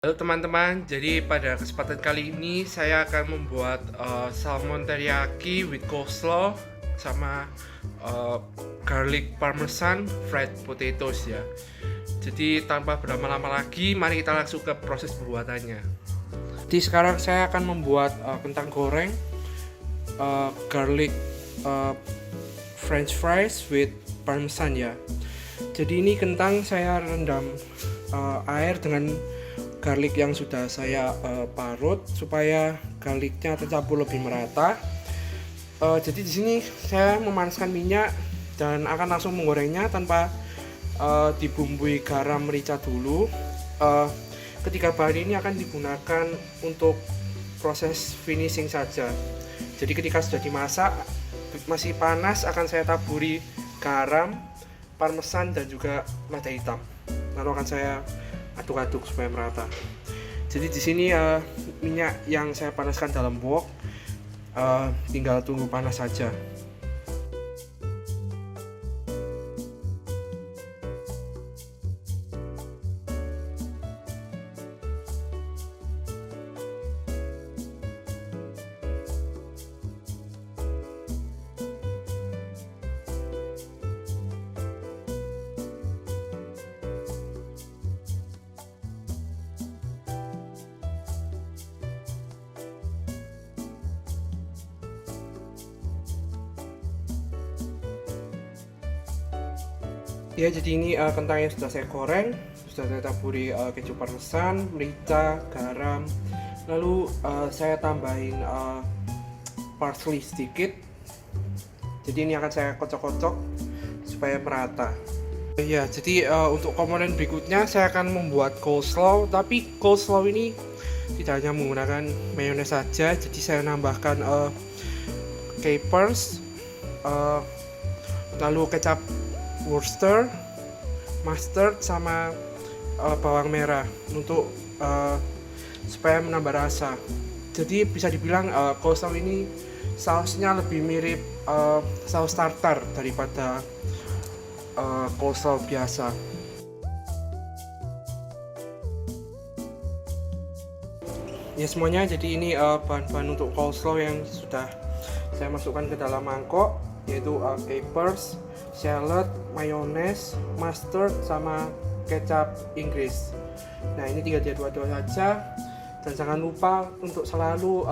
Halo teman-teman, jadi pada kesempatan kali ini saya akan membuat salmon teriyaki with coleslaw sama garlic parmesan fried potatoes ya. Jadi tanpa berlama-lama lagi, mari kita langsung ke proses pembuatannya. Jadi sekarang saya akan membuat kentang goreng garlic french fries with parmesan ya. Jadi ini kentang saya rendam air dengan garlic yang sudah saya parut supaya garlicnya tercampur lebih merata. Jadi di sini saya memanaskan minyak dan akan langsung menggorengnya tanpa dibumbui garam merica dulu. Ketiga bahan ini akan digunakan untuk proses finishing saja. Jadi ketika sudah dimasak masih panas akan saya taburi garam, parmesan dan juga lada hitam. Lalu akan saya aduk-aduk supaya merata. Jadi di sini minyak yang saya panaskan dalam wok tinggal tunggu panas saja. Ya, jadi ini kentang yang sudah saya goreng, sudah saya taburi keju parmesan, merica, garam, lalu saya tambahin parsley sedikit. Jadi ini akan saya kocok-kocok supaya merata. Ya, jadi untuk komponen berikutnya saya akan membuat coleslaw, tapi coleslaw ini tidak hanya menggunakan mayones saja, jadi saya nambahkan capers, lalu kecap Worcester, mustard sama bawang merah untuk supaya menambah rasa. Jadi bisa dibilang coleslaw ini sausnya lebih mirip saus tartar daripada coleslaw biasa. Ya semuanya, jadi ini bahan-bahan untuk coleslaw yang sudah saya masukkan ke dalam mangkok, yaitu capers, shallot, mayones, mustard, sama kecap Inggris. Nah ini tinggal diaduk-aduk saja, dan jangan lupa untuk selalu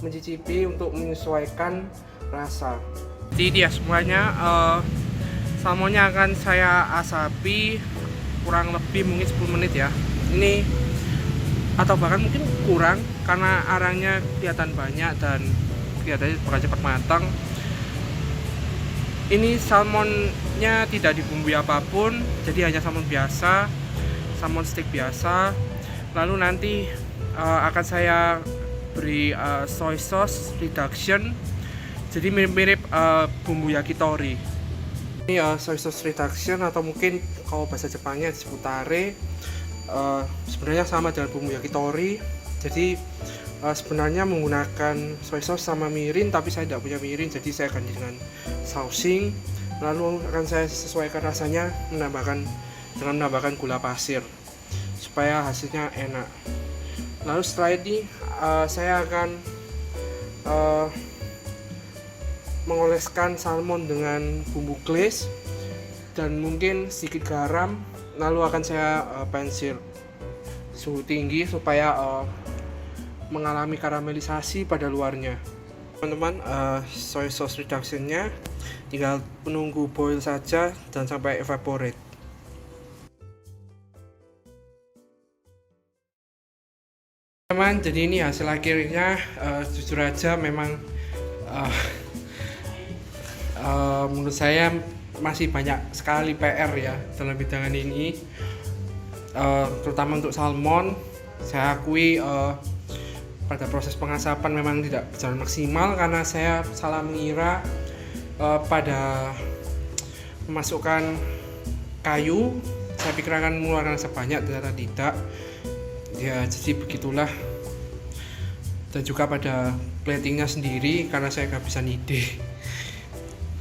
mencicipi untuk menyesuaikan rasa. Jadi ini ya semuanya, salmonnya akan saya asapi kurang lebih mungkin 10 menit ya. Ini atau bahkan mungkin kurang karena arangnya kelihatan banyak dan kelihatannya bakal cepat matang. Ini salmonnya tidak dibumbui apapun, jadi hanya salmon biasa, salmon steak biasa. Lalu nanti akan saya beri soy sauce reduction, jadi mirip-mirip bumbu yakitori. Ini soy sauce reduction atau mungkin kalau bahasa Jepangnya disebut tare, sebenarnya sama dengan bumbu yakitori. Jadi sebenarnya menggunakan soy sauce sama mirin, tapi saya tidak punya mirin, jadi saya ganti dengan sausing. Lalu akan saya sesuaikan rasanya dengan menambahkan gula pasir supaya hasilnya enak. Lalu setelah ini saya akan mengoleskan salmon dengan bumbu glaze dan mungkin sedikit garam. Lalu akan saya pensil suhu tinggi supaya mengalami karamelisasi pada luarnya. Teman-teman, soy sauce reductionnya tinggal menunggu boil saja dan sampai evaporate. Teman, jadi ini hasil akhirnya. Jujur aja memang menurut saya masih banyak sekali PR ya dalam hidangan ini, terutama untuk salmon. Saya akui pada proses pengasapan memang tidak berjalan maksimal karena saya salah mengira pada memasukkan kayu. Saya pikir akan mengeluarkan sebanyak, ternyata tidak. Ya jadi begitulah. Dan juga pada platingnya sendiri karena saya kehabisan ide.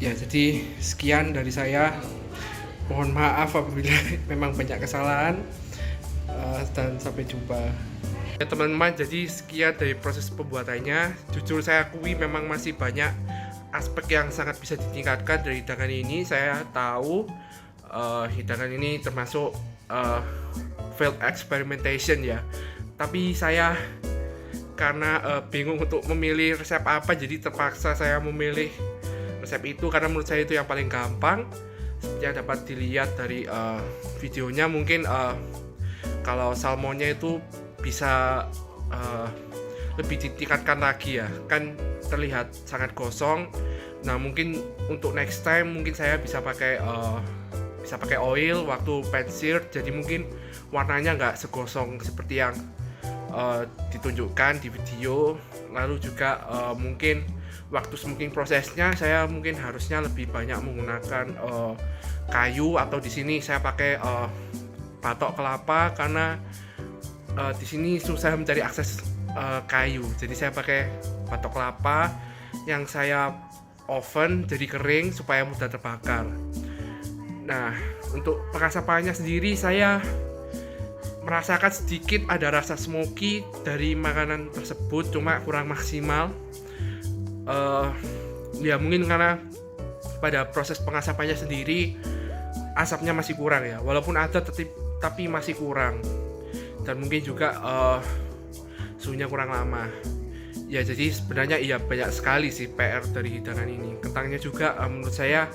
Ya jadi sekian dari saya. Mohon maaf apabila memang banyak kesalahan. dan sampai jumpa. Ya teman-teman, jadi sekian dari proses pembuatannya. Jujur saya akui memang masih banyak aspek yang sangat bisa ditingkatkan dari hidangan ini. Saya tahu hidangan ini termasuk failed experimentation ya. Tapi saya karena bingung untuk memilih resep apa, jadi terpaksa saya memilih resep itu karena menurut saya itu yang paling gampang. Seperti yang dapat dilihat dari videonya, mungkin kalau salmonnya itu bisa lebih ditingkatkan lagi ya, kan terlihat sangat gosong. Nah mungkin untuk next time mungkin saya bisa pakai oil waktu pan-seared, jadi mungkin warnanya nggak segosong seperti yang ditunjukkan di video. Lalu juga mungkin waktu smoking prosesnya saya mungkin harusnya lebih banyak menggunakan kayu, atau di sini saya pakai batok kelapa karena di sini susah mencari akses kayu, jadi saya pakai batok kelapa yang saya oven jadi kering supaya mudah terbakar. Nah untuk pengasapannya sendiri saya merasakan sedikit ada rasa smoky dari makanan tersebut, cuma kurang maksimal. Ya mungkin karena pada proses pengasapannya sendiri asapnya masih kurang ya, walaupun ada tapi masih kurang. Dan mungkin juga suhunya kurang lama ya. Jadi sebenarnya iya banyak sekali sih PR dari hidangan ini. Kentangnya juga menurut saya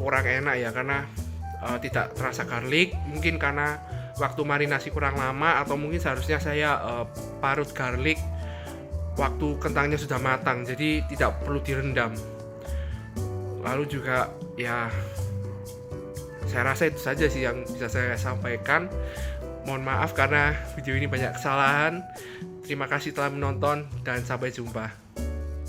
kurang enak ya, karena tidak terasa garlic. Mungkin karena waktu marinasi kurang lama, atau mungkin seharusnya saya parut garlic waktu kentangnya sudah matang, jadi tidak perlu direndam. Lalu juga ya saya rasa itu saja sih yang bisa saya sampaikan. Mohon maaf karena video ini banyak kesalahan. Terima kasih telah menonton dan sampai jumpa.